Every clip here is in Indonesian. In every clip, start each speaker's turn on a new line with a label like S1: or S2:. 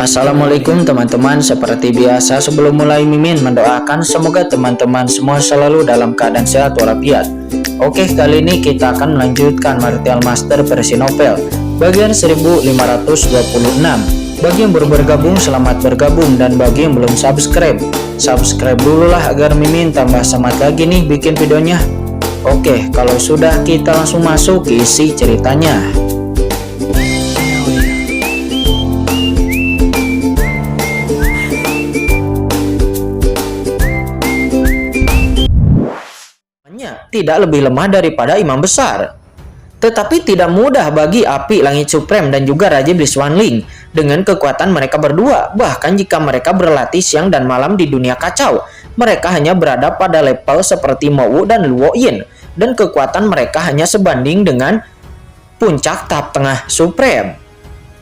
S1: Assalamualaikum teman-teman, seperti biasa sebelum mulai Mimin mendoakan semoga teman-teman semua selalu dalam keadaan sehat walafiat. Oke, kali ini kita akan melanjutkan Martial Master versi novel bagian 1526. Bagi yang baru bergabung, selamat bergabung, dan bagi yang belum subscribe dulu lah agar Mimin tambah semangat lagi nih bikin videonya. Oke, kalau sudah kita langsung masuk ke isi ceritanya. Tidak lebih lemah daripada imam besar. Tetapi tidak mudah bagi api langit supreme dan juga Raja Iblis Wanling dengan kekuatan mereka berdua. Bahkan jika mereka berlatih siang dan malam di dunia kacau, mereka hanya berada pada level seperti Mou dan Luo Yin, dan kekuatan mereka hanya sebanding dengan puncak tahap tengah supreme.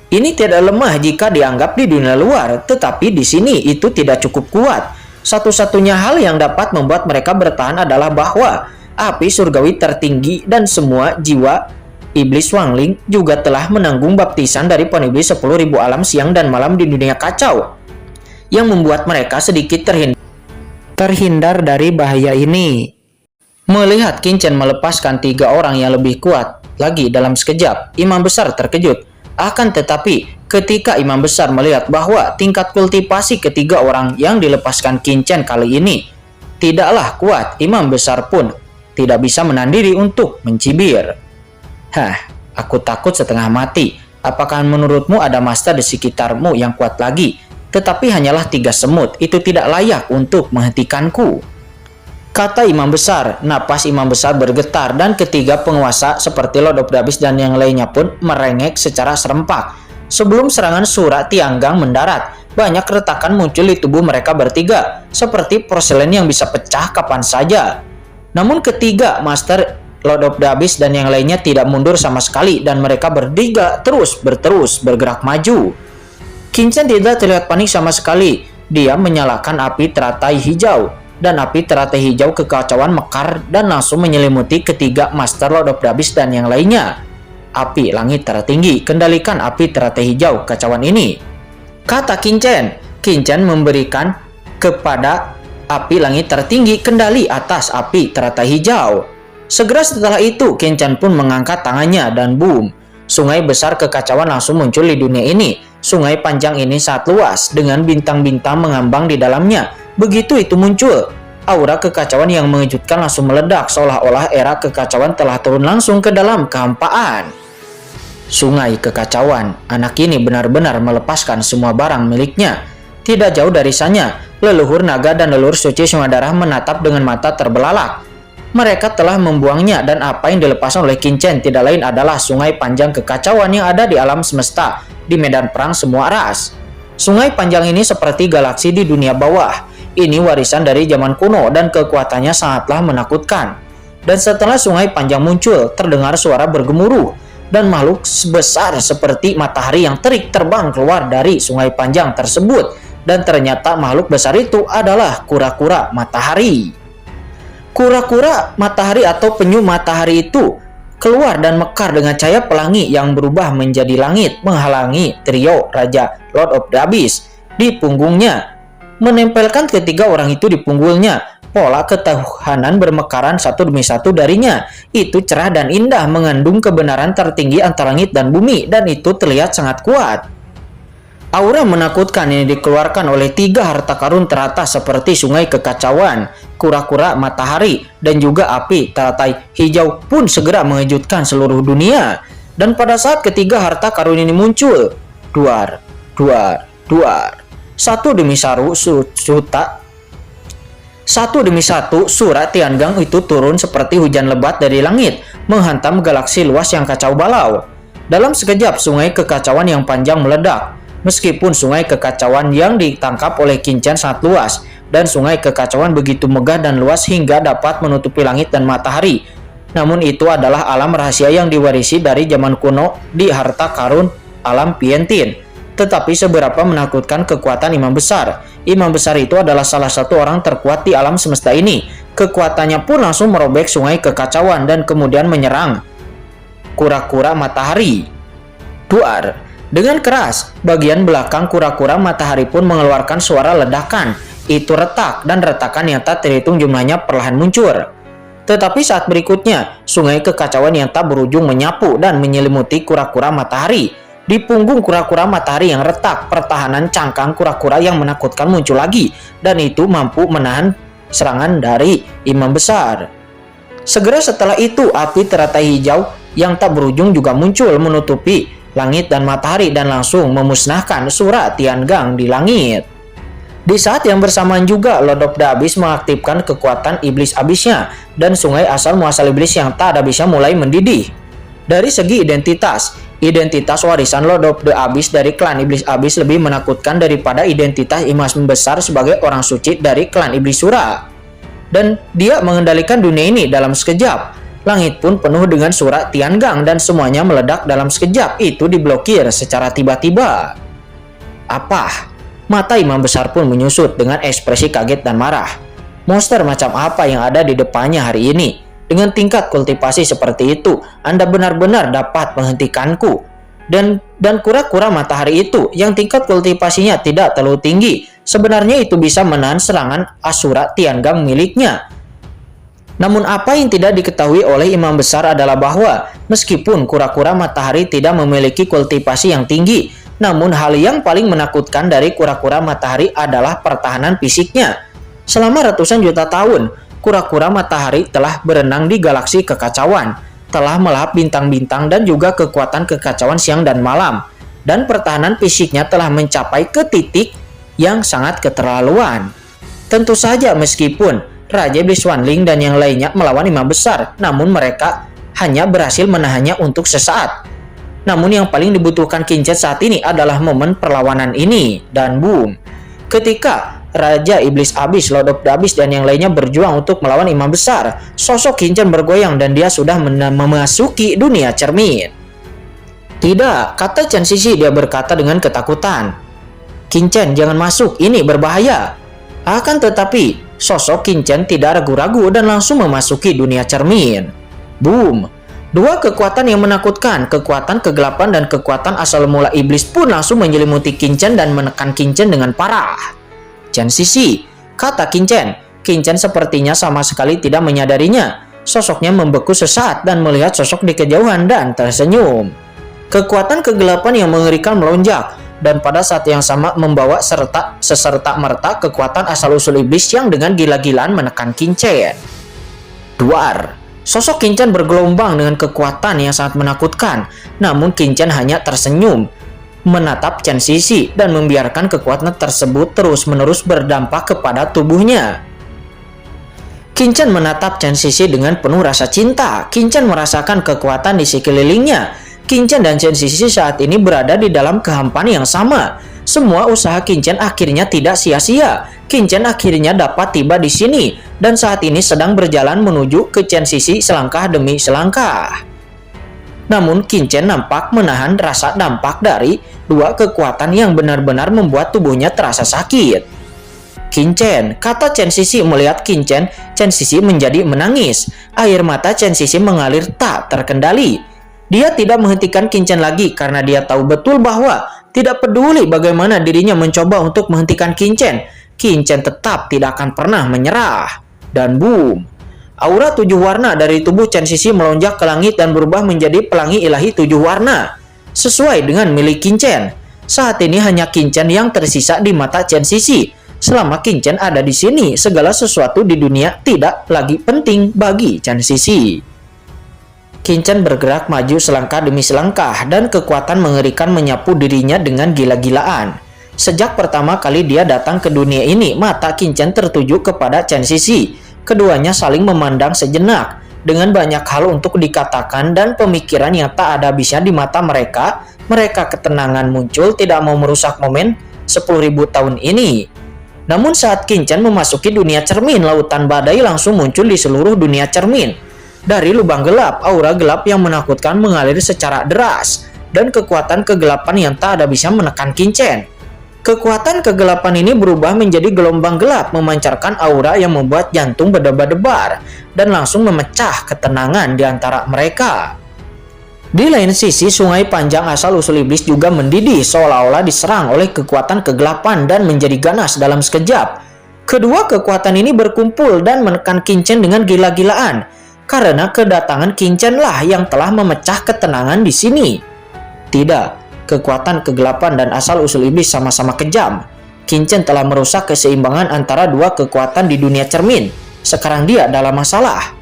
S1: Ini tidak lemah jika dianggap di dunia luar, tetapi di sini itu tidak cukup kuat. Satu-satunya hal yang dapat membuat mereka bertahan adalah bahwa api surgawi tertinggi dan semua jiwa iblis Wanling juga telah menanggung baptisan dari peniblis 10.000 alam siang dan malam di dunia kacau, yang membuat mereka sedikit terhindar dari bahaya ini. Melihat Qin Chen melepaskan 3 orang yang lebih kuat lagi dalam sekejap, imam besar terkejut. Akan tetapi ketika imam besar melihat bahwa tingkat kultivasi ketiga orang yang dilepaskan Qin Chen kali ini tidaklah kuat, imam besar pun tidak bisa menahan diri untuk mencibir. Aku takut setengah mati. Apakah menurutmu ada master di sekitarmu yang kuat lagi? Tetapi hanyalah 3 semut, itu tidak layak untuk menghentikanku, kata imam besar. Napas imam besar bergetar dan ketiga penguasa seperti Lord of the Abyss dan yang lainnya pun merengek secara serempak. Sebelum serangan Surat Tianggang mendarat, banyak retakan muncul di tubuh mereka bertiga, seperti porselen yang bisa pecah kapan saja. Namun ketiga Master Lord of the Abyss dan yang lainnya tidak mundur sama sekali, dan mereka bertiga terus bergerak maju. Qin Chen tidak terlihat panik sama sekali. Dia menyalakan api teratai hijau, dan api teratai hijau kekacauan mekar dan langsung menyelimuti ketiga Master Lord of the Abyss dan yang lainnya. Api langit tertinggi, kendalikan api teratai hijau kacauan ini, kata Qin Chen. Qin Chen memberikan kepada api langit tertinggi kendali atas api teratai hijau. Segera setelah itu Qin Chen pun mengangkat tangannya dan boom, sungai besar kekacauan langsung muncul di dunia ini. Sungai panjang ini sangat luas dengan bintang-bintang mengambang di dalamnya. Begitu itu muncul, aura kekacauan yang mengejutkan langsung meledak, seolah-olah era kekacauan telah turun langsung ke dalam kehampaan. Sungai kekacauan, anak ini benar-benar melepaskan semua barang miliknya. Tidak jauh dari sana, leluhur naga dan leluhur suci Sungai menatap dengan mata terbelalak. Mereka telah membuangnya, dan apa yang dilepaskan oleh Qin Chen tidak lain adalah sungai panjang kekacauan yang ada di alam semesta, di medan perang semua ras. Sungai panjang ini seperti galaksi di dunia bawah. Ini warisan dari zaman kuno dan kekuatannya sangatlah menakutkan. Dan setelah sungai panjang muncul, terdengar suara bergemuruh, dan makhluk sebesar seperti matahari yang terik terbang keluar dari sungai panjang tersebut. Dan ternyata makhluk besar itu adalah kura-kura matahari. Kura-kura matahari atau penyu matahari itu keluar dan mekar dengan cahaya pelangi yang berubah menjadi langit, menghalangi trio Raja Lord of the Abyss di punggungnya. Menempelkan ketiga orang itu di punggungnya, pola ketuhanan bermekaran satu demi satu darinya. Itu cerah dan indah, mengandung kebenaran tertinggi antara langit dan bumi, dan itu terlihat sangat kuat. Aura menakutkan yang dikeluarkan oleh 3 harta karun teratas seperti sungai kekacauan, kura-kura matahari, dan juga api teratai hijau pun segera mengejutkan seluruh dunia. Dan pada saat ketiga harta karun ini muncul, duar, satu demi satu Surat Tianggang itu turun seperti hujan lebat dari langit, menghantam galaksi luas yang kacau balau. Dalam sekejap sungai kekacauan yang panjang meledak. Meskipun sungai kekacauan yang ditangkap oleh Qin Chen sangat luas, dan sungai kekacauan begitu megah dan luas hingga dapat menutupi langit dan matahari, namun itu adalah alam rahasia yang diwarisi dari zaman kuno di harta karun alam Pientin. Tetapi seberapa menakutkan kekuatan imam besar. Imam besar itu adalah salah satu orang terkuat di alam semesta ini. Kekuatannya pun langsung merobek sungai kekacauan dan kemudian menyerang kura-kura matahari. Duar. Dengan keras, bagian belakang kura-kura matahari pun mengeluarkan suara ledakan. Itu retak, dan retakan yang tak terhitung jumlahnya perlahan muncul. Tetapi saat berikutnya, sungai kekacauan yang tak berujung menyapu dan menyelimuti kura-kura matahari. Di punggung kura-kura matahari yang retak, pertahanan cangkang kura-kura yang menakutkan muncul lagi, dan itu mampu menahan serangan dari imam besar. Segera setelah itu, api teratai hijau yang tak berujung juga muncul menutupi langit dan matahari dan langsung memusnahkan Surah Tiangang di langit. Di saat yang bersamaan juga, Lord of the Abyss mengaktifkan kekuatan iblis abisnya, dan sungai asal muasal iblis yang tak ada habisnya mulai mendidih. Dari segi identitas warisan Lord of the Abyss dari klan iblis abis lebih menakutkan daripada identitas imam besar sebagai orang suci dari klan iblis Surah. Dan dia mengendalikan dunia ini dalam sekejap. Langit pun penuh dengan Surah Tiangang dan semuanya meledak dalam sekejap. Itu diblokir secara tiba-tiba. Apa? Mata imam besar pun menyusut dengan ekspresi kaget dan marah. Monster macam apa yang ada di depannya hari ini? Dengan tingkat kultivasi seperti itu, Anda benar-benar dapat menghentikanku. Dan kura-kura matahari itu yang tingkat kultivasinya tidak terlalu tinggi, sebenarnya itu bisa menahan serangan Asura Tiangang miliknya. Namun apa yang tidak diketahui oleh imam besar adalah bahwa meskipun kura-kura matahari tidak memiliki kultivasi yang tinggi, namun hal yang paling menakutkan dari kura-kura matahari adalah pertahanan fisiknya. Selama ratusan juta tahun, kura-kura matahari telah berenang di galaksi kekacauan, telah melahap bintang-bintang dan juga kekuatan kekacauan siang dan malam, dan pertahanan fisiknya telah mencapai ke titik yang sangat keterlaluan. Tentu saja meskipun Raja Iblis Wanling dan yang lainnya melawan imam besar, namun mereka hanya berhasil menahannya untuk sesaat. Namun yang paling dibutuhkan Qin Chen saat ini adalah momen perlawanan ini, dan boom. Ketika Raja Iblis Abyss, Lord of the Abyss dan yang lainnya berjuang untuk melawan imam besar, sosok Qin Chen bergoyang dan dia sudah memasuki dunia cermin. Tidak, kata Chen Sisi, dia berkata dengan ketakutan. Qin Chen, jangan masuk, ini berbahaya. Akan tetapi, sosok Qin Chen tidak ragu-ragu dan langsung memasuki dunia cermin. Boom! Dua kekuatan yang menakutkan, kekuatan kegelapan dan kekuatan asal mula iblis pun langsung menyelimuti Qin Chen dan menekan Qin Chen dengan parah. Chen Sisi, kata Qin Chen. Qin Chen sepertinya sama sekali tidak menyadarinya. Sosoknya membeku sesaat dan melihat sosok di kejauhan dan tersenyum. Kekuatan kegelapan yang mengerikan melonjak, dan pada saat yang sama membawa seserta-merta kekuatan asal-usul iblis yang dengan gila-gilaan menekan Qin Chen. Duar. Sosok Qin Chen bergelombang dengan kekuatan yang sangat menakutkan, namun Qin Chen hanya tersenyum, menatap Chen Sisi dan membiarkan kekuatan tersebut terus-menerus berdampak kepada tubuhnya. Qin Chen menatap Chen Sisi dengan penuh rasa cinta. Qin Chen merasakan kekuatan di sekelilingnya. Qin Chen dan Chen Sisi saat ini berada di dalam kehampaan yang sama. Semua usaha Qin Chen akhirnya tidak sia-sia. Qin Chen akhirnya dapat tiba di sini dan saat ini sedang berjalan menuju ke Chen Sisi selangkah demi selangkah. Namun Qin Chen nampak menahan rasa dampak dari dua kekuatan yang benar-benar membuat tubuhnya terasa sakit. Qin Chen, kata Chen Sisi melihat Qin Chen, Chen Sisi menjadi menangis. Air mata Chen Sisi mengalir tak terkendali. Dia tidak menghentikan Qin Chen lagi karena dia tahu betul bahwa tidak peduli bagaimana dirinya mencoba untuk menghentikan Qin Chen tetap tidak akan pernah menyerah. Dan boom, aura 7 warna dari tubuh Chen Sisi melonjak ke langit dan berubah menjadi pelangi ilahi 7 warna, sesuai dengan milik Qin Chen. Saat ini hanya Qin Chen yang tersisa di mata Chen Sisi. Selama Qin Chen ada di sini, segala sesuatu di dunia tidak lagi penting bagi Chen Sisi. Qin Chen bergerak maju selangkah demi selangkah dan kekuatan mengerikan menyapu dirinya dengan gila-gilaan. Sejak pertama kali dia datang ke dunia ini, mata Qin Chen tertuju kepada Chen Sisi. Keduanya saling memandang sejenak. Dengan banyak hal untuk dikatakan dan pemikiran yang tak ada habisnya di mata mereka, ketenangan muncul tidak mau merusak momen 10.000 tahun ini. Namun saat Qin Chen memasuki dunia cermin, lautan badai langsung muncul di seluruh dunia cermin. Dari lubang gelap, aura gelap yang menakutkan mengalir secara deras, dan kekuatan kegelapan yang tak ada bisa menekan Qin Chen. Kekuatan kegelapan ini berubah menjadi gelombang gelap, memancarkan aura yang membuat jantung berdebar-debar, dan langsung memecah ketenangan di antara mereka. Di lain sisi, sungai panjang asal-usul iblis juga mendidih seolah-olah diserang oleh kekuatan kegelapan dan menjadi ganas dalam sekejap. Kedua kekuatan ini berkumpul dan menekan Qin dengan gila-gilaan, karena kedatangan Qin lah yang telah memecah ketenangan di sini. Tidak, kekuatan kegelapan dan asal-usul iblis sama-sama kejam. Qin telah merusak keseimbangan antara dua kekuatan di dunia cermin. Sekarang dia dalam masalah.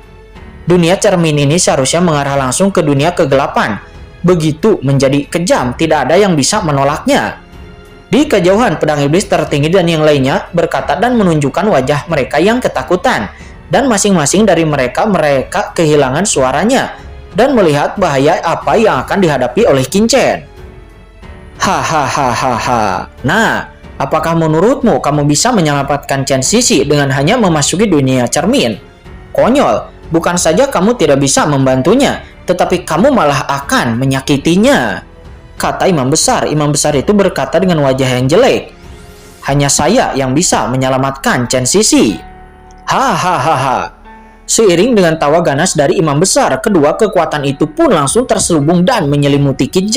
S1: Dunia cermin ini seharusnya mengarah langsung ke dunia kegelapan. Begitu menjadi kejam, tidak ada yang bisa menolaknya. Di kejauhan, pedang iblis tertinggi dan yang lainnya berkata dan menunjukkan wajah mereka yang ketakutan. Dan masing-masing dari mereka kehilangan suaranya dan melihat bahaya apa yang akan dihadapi oleh Qin. Hahaha. Nah, apakah menurutmu kamu bisa menyelamatkan Chen Sisi dengan hanya memasuki dunia cermin? Konyol, bukan saja kamu tidak bisa membantunya, tetapi kamu malah akan menyakitinya, kata imam besar. Imam besar itu berkata dengan wajah yang jelek. Hanya saya yang bisa menyelamatkan Chen Sisi. Hahaha. Seiring dengan tawa ganas dari imam besar, kedua kekuatan itu pun langsung terselubung dan menyelimuti Qin.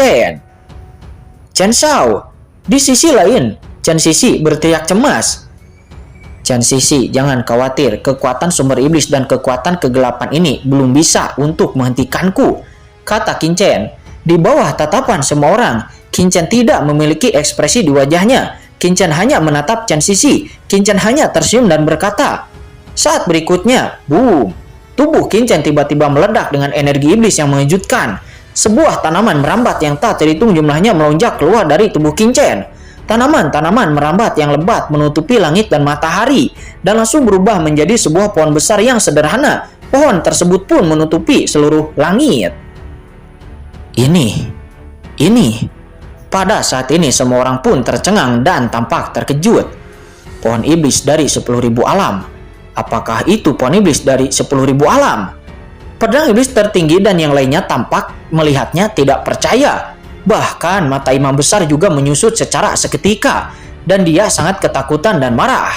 S1: Chen Shao. Di sisi lain, Chen Sisi berteriak cemas. Chen Sisi, jangan khawatir, kekuatan sumber iblis dan kekuatan kegelapan ini belum bisa untuk menghentikanku, kata Qin. Di bawah tatapan semua orang, Qin tidak memiliki ekspresi di wajahnya. Qin hanya menatap Chen Sisi. Qin hanya tersenyum dan berkata. Saat berikutnya, boom, tubuh Qin tiba-tiba meledak dengan energi iblis yang mengejutkan. Sebuah tanaman merambat yang tak terhitung jumlahnya melonjak keluar dari tubuh Qin. Tanaman-tanaman merambat yang lebat menutupi langit dan matahari dan langsung berubah menjadi sebuah pohon besar yang sederhana. Pohon tersebut pun menutupi seluruh langit. Ini. Pada saat ini semua orang pun tercengang dan tampak terkejut. Pohon iblis dari 10.000 alam. Apakah itu pohon iblis dari 10.000 alam? Pedang iblis tertinggi dan yang lainnya tampak melihatnya tidak percaya. Bahkan mata imam besar juga menyusut secara seketika dan dia sangat ketakutan dan marah.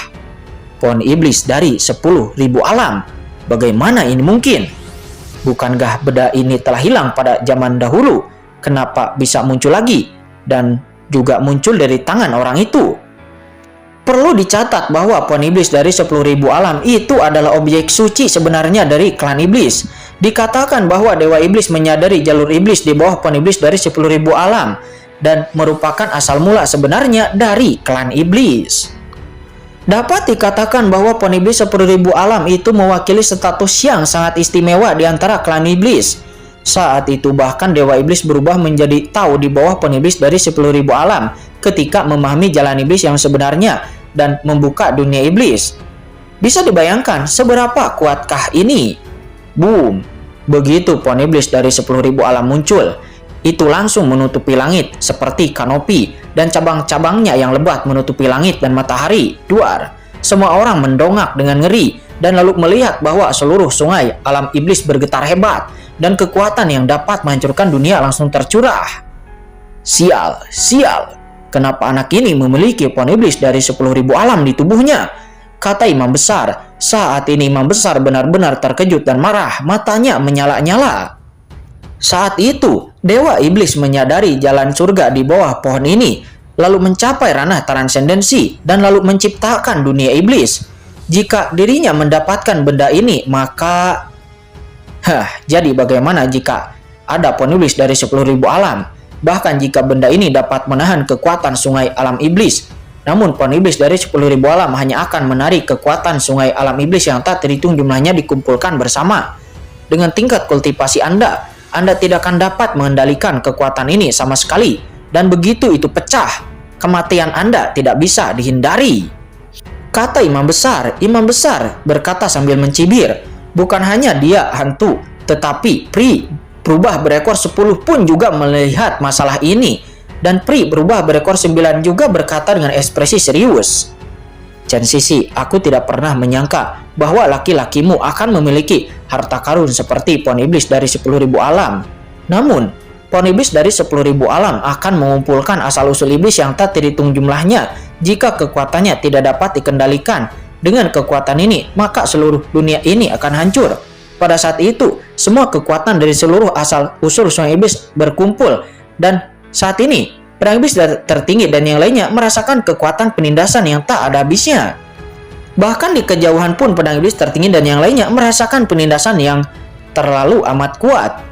S1: Pohon iblis dari 10.000 alam. Bagaimana ini mungkin? Bukankah benda ini telah hilang pada zaman dahulu? Kenapa bisa muncul lagi? Dan juga muncul dari tangan orang itu. Perlu dicatat bahwa pohon iblis dari 10.000 alam itu adalah objek suci sebenarnya dari klan iblis. Dikatakan bahwa dewa iblis menyadari jalur iblis di bawah pohon iblis dari 10.000 alam dan merupakan asal mula sebenarnya dari klan iblis. Dapat dikatakan bahwa pohon iblis 10.000 alam itu mewakili status yang sangat istimewa di antara klan iblis. Saat itu bahkan dewa iblis berubah menjadi tahu di bawah pohon iblis dari 10.000 alam ketika memahami jalan iblis yang sebenarnya dan membuka dunia iblis. Bisa dibayangkan seberapa kuatkah ini? Boom! Begitu pohon iblis dari 10.000 alam muncul, itu langsung menutupi langit seperti kanopi dan cabang-cabangnya yang lebat menutupi langit dan matahari. Duar. Semua orang mendongak dengan ngeri dan lalu melihat bahwa seluruh sungai alam iblis bergetar hebat dan kekuatan yang dapat menghancurkan dunia langsung tercurah. Sial. Kenapa anak ini memiliki pohon iblis dari 10.000 alam di tubuhnya? Kata imam besar. Saat ini imam besar benar-benar terkejut dan marah, matanya menyala-nyala. Saat itu, dewa iblis menyadari jalan surga di bawah pohon ini, lalu mencapai ranah transendensi dan lalu menciptakan dunia iblis. Jika dirinya mendapatkan benda ini, maka... jadi bagaimana jika ada pohon iblis dari 10.000 alam? Bahkan jika benda ini dapat menahan kekuatan sungai alam iblis, namun pohon iblis dari 10.000 alam hanya akan menarik kekuatan sungai alam iblis yang tak terhitung jumlahnya dikumpulkan bersama. Dengan tingkat kultivasi Anda tidak akan dapat mengendalikan kekuatan ini sama sekali, dan begitu itu pecah, kematian Anda tidak bisa dihindari. Kata imam besar berkata sambil mencibir. Bukan hanya dia hantu, tetapi Pri berubah berekor 10 pun juga melihat masalah ini. Dan Pri berubah berekor 9 juga berkata dengan ekspresi serius. Chen Sisi, aku tidak pernah menyangka bahwa laki-lakimu akan memiliki harta karun seperti pohon iblis dari 10.000 alam. Namun, pohon iblis dari 10.000 alam akan mengumpulkan asal-usul iblis yang tak terhitung jumlahnya. Jika kekuatannya tidak dapat dikendalikan, dengan kekuatan ini, maka seluruh dunia ini akan hancur. Pada saat itu, semua kekuatan dari seluruh asal-usul Sungai Iblis berkumpul, dan saat ini, pedang iblis tertinggi dan yang lainnya merasakan kekuatan penindasan yang tak ada habisnya. Bahkan di kejauhan pun pedang iblis tertinggi dan yang lainnya merasakan penindasan yang terlalu amat kuat.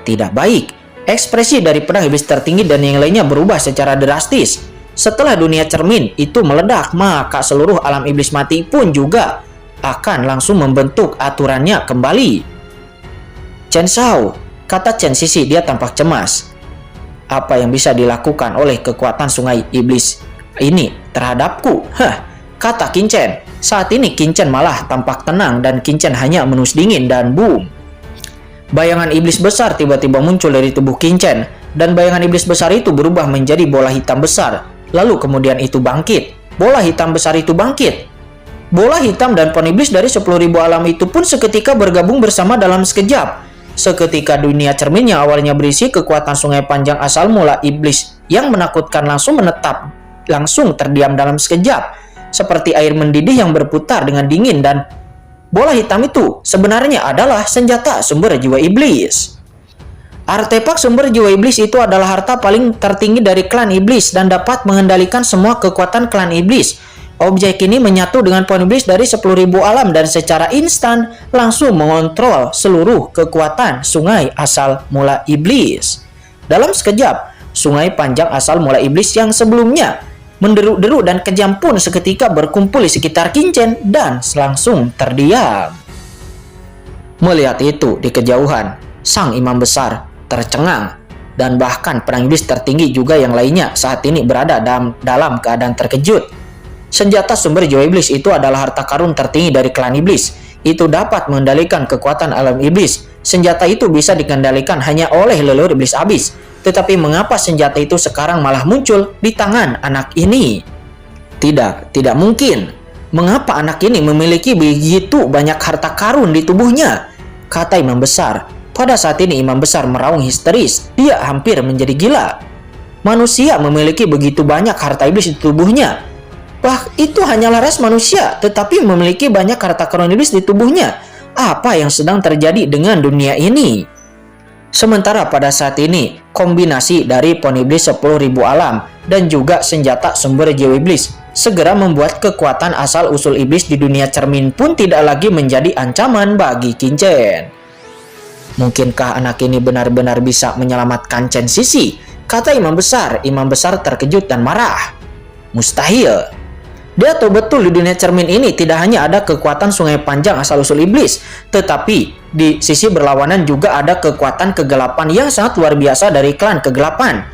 S1: Tidak baik. Ekspresi dari pedang iblis tertinggi dan yang lainnya berubah secara drastis. Setelah dunia cermin itu meledak, maka seluruh alam iblis mati pun juga akan langsung membentuk aturannya kembali. Chen Shao, kata Chen Sisi, dia tampak cemas. Apa yang bisa dilakukan oleh kekuatan sungai iblis ini terhadapku? Kata Qin Chen. Saat ini Qin Chen malah tampak tenang dan Qin Chen hanya menus dingin dan boom. Bayangan iblis besar tiba-tiba muncul dari tubuh Qin Chen dan bayangan iblis besar itu berubah menjadi bola hitam besar. Lalu kemudian itu bangkit. Bola hitam besar itu bangkit. Bola hitam dan pohon iblis dari 10.000 alam itu pun seketika bergabung bersama dalam sekejap. Seketika dunia cermin yang awalnya berisi kekuatan sungai panjang asal mula iblis yang menakutkan langsung terdiam dalam sekejap. Seperti air mendidih yang berputar dengan dingin, dan bola hitam itu sebenarnya adalah senjata sumber jiwa iblis. Artefak sumber jiwa iblis itu adalah harta paling tertinggi dari klan iblis dan dapat mengendalikan semua kekuatan klan iblis. Objek ini menyatu dengan pohon iblis dari 10.000 alam dan secara instan langsung mengontrol seluruh kekuatan sungai asal mula iblis. Dalam sekejap, sungai panjang asal mula iblis yang sebelumnya menderu-deru dan kejam pun seketika berkumpul di sekitar Qin Chen dan langsung terdiam. Melihat itu di kejauhan, sang imam besar tercengang, dan bahkan pedang iblis tertinggi juga yang lainnya saat ini berada dalam keadaan terkejut. Senjata sumber jiwa iblis itu adalah harta karun tertinggi dari klan iblis. Itu dapat mengendalikan kekuatan alam iblis. Senjata itu bisa dikendalikan hanya oleh leluhur iblis abis. Tetapi mengapa senjata itu sekarang malah muncul di tangan anak ini? Tidak mungkin. Mengapa anak ini memiliki begitu banyak harta karun di tubuhnya? Kata imam besar. Pada saat ini imam besar meraung histeris. Dia hampir menjadi gila. Manusia memiliki begitu banyak harta iblis di tubuhnya. Itu hanyalah ras manusia, tetapi memiliki banyak harta karun iblis di tubuhnya. Apa yang sedang terjadi dengan dunia ini? Sementara pada saat ini, kombinasi dari pohon iblis 10.000 alam dan juga senjata sumber jiwa iblis segera membuat kekuatan asal-usul iblis di dunia cermin pun tidak lagi menjadi ancaman bagi Qin Chen. Mungkinkah anak ini benar-benar bisa menyelamatkan Chen Sisi? Kata imam besar. Imam besar terkejut dan marah. Mustahil. Dia tahu betul di dunia cermin ini tidak hanya ada kekuatan sungai panjang asal-usul iblis, tetapi di sisi berlawanan juga ada kekuatan kegelapan yang sangat luar biasa dari klan kegelapan.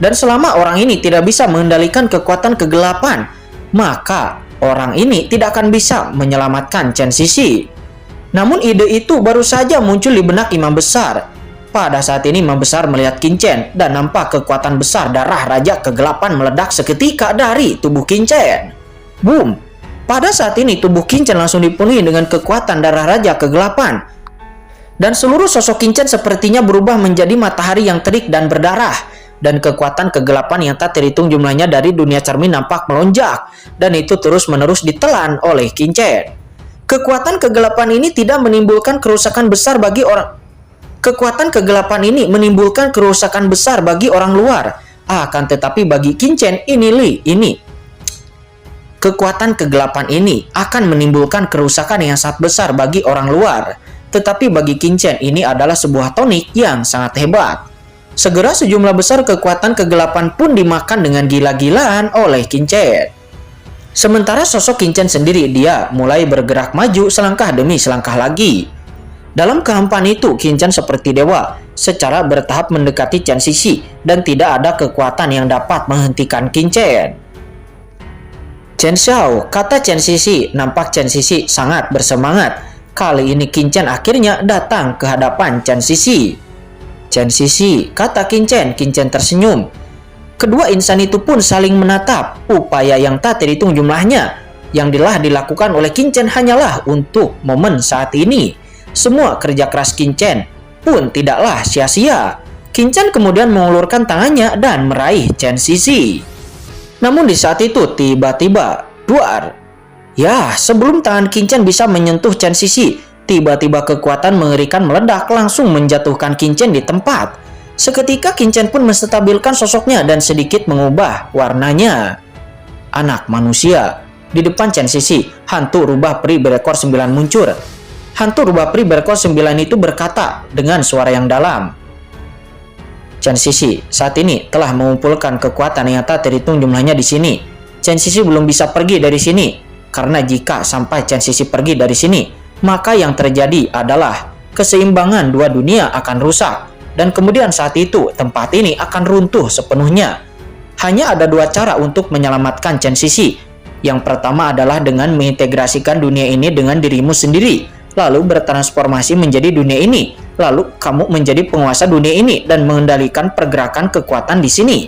S1: Dan selama orang ini tidak bisa mengendalikan kekuatan kegelapan, maka orang ini tidak akan bisa menyelamatkan Chen Sisi. Namun ide itu baru saja muncul di benak imam besar. Pada saat ini imam besar melihat Qin Chen dan nampak kekuatan besar darah raja kegelapan meledak seketika dari tubuh Qin Chen. Boom! Pada saat ini tubuh Qin Chen langsung dipenuhi dengan kekuatan darah raja kegelapan. Dan seluruh sosok Qin Chen sepertinya berubah menjadi matahari yang terik dan berdarah. Dan kekuatan kegelapan yang tak terhitung jumlahnya dari dunia cermin nampak melonjak. Dan itu terus-menerus ditelan oleh Qin Chen. Kekuatan kegelapan ini tidak menimbulkan kerusakan besar bagi orang. Kekuatan kegelapan ini menimbulkan kerusakan besar bagi orang luar. Akan tetapi bagi Qin Chen kekuatan kegelapan ini akan menimbulkan kerusakan yang sangat besar bagi orang luar. Tetapi bagi Qin Chen ini adalah sebuah tonik yang sangat hebat. Segera sejumlah besar kekuatan kegelapan pun dimakan dengan gila-gilaan oleh Qin Chen. Sementara sosok Qin Chen sendiri, dia mulai bergerak maju selangkah demi selangkah lagi. Dalam kehampaan itu, Qin Chen seperti dewa, secara bertahap mendekati Chen Sisi dan tidak ada kekuatan yang dapat menghentikan Qin Chen. Chen Shao, kata Chen Sisi. Nampak Chen Sisi sangat bersemangat. Kali ini Qin Chen akhirnya datang ke hadapan Chen Sisi. Chen Sisi, kata Qin Chen. Qin Chen tersenyum. Kedua insan itu pun saling menatap. Upaya yang tak terhitung jumlahnya yang telah dilakukan oleh Qin Chen hanyalah untuk momen saat ini. Semua kerja keras Qin Chen pun tidaklah sia-sia. Qin Chen kemudian mengulurkan tangannya dan meraih Chen Sisi. Namun di saat itu tiba-tiba duar. Ya, sebelum tangan Qin Chen bisa menyentuh Chen Sisi, Tiba-tiba kekuatan mengerikan meledak langsung menjatuhkan Qin Chen di tempat. Seketika Qin Chen pun menstabilkan sosoknya dan sedikit mengubah warnanya. Anak manusia. Di depan Chen Sisi, hantu rubah peri berekor 9 muncul. Hantu rubah peri berekor 9 itu berkata dengan suara yang dalam. Chen Sisi saat ini telah mengumpulkan kekuatan yang tak terhitung jumlahnya di sini. Chen Sisi belum bisa pergi dari sini, karena jika sampai Chen Sisi pergi dari sini, maka yang terjadi adalah keseimbangan dua dunia akan rusak, dan kemudian saat itu tempat ini akan runtuh sepenuhnya. Hanya ada dua cara untuk menyelamatkan Chen Sisi. Yang pertama adalah dengan mengintegrasikan dunia ini dengan dirimu sendiri, lalu bertransformasi menjadi dunia ini, lalu kamu menjadi penguasa dunia ini dan mengendalikan pergerakan kekuatan di sini.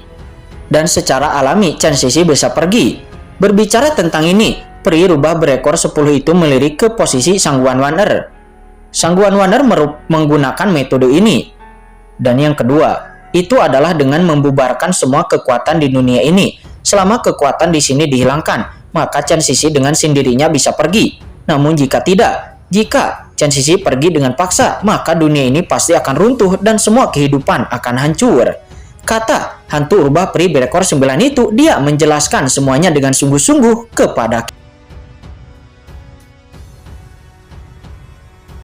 S1: Dan secara alami Chen Sisi bisa pergi. Berbicara tentang ini, peri rubah berekor 10 itu melirik ke posisi Sang Wanwaner. Sang Wanwaner menggunakan metode ini. Dan yang kedua, itu adalah dengan membubarkan semua kekuatan di dunia ini. Selama kekuatan di sini dihilangkan, maka Chen Sisi dengan sendirinya bisa pergi. Namun jika tidak, jika Chen Sisi pergi dengan paksa, maka dunia ini pasti akan runtuh dan semua kehidupan akan hancur. Kata hantu rubah peri berekor 9 itu, dia menjelaskan semuanya dengan sungguh-sungguh kepada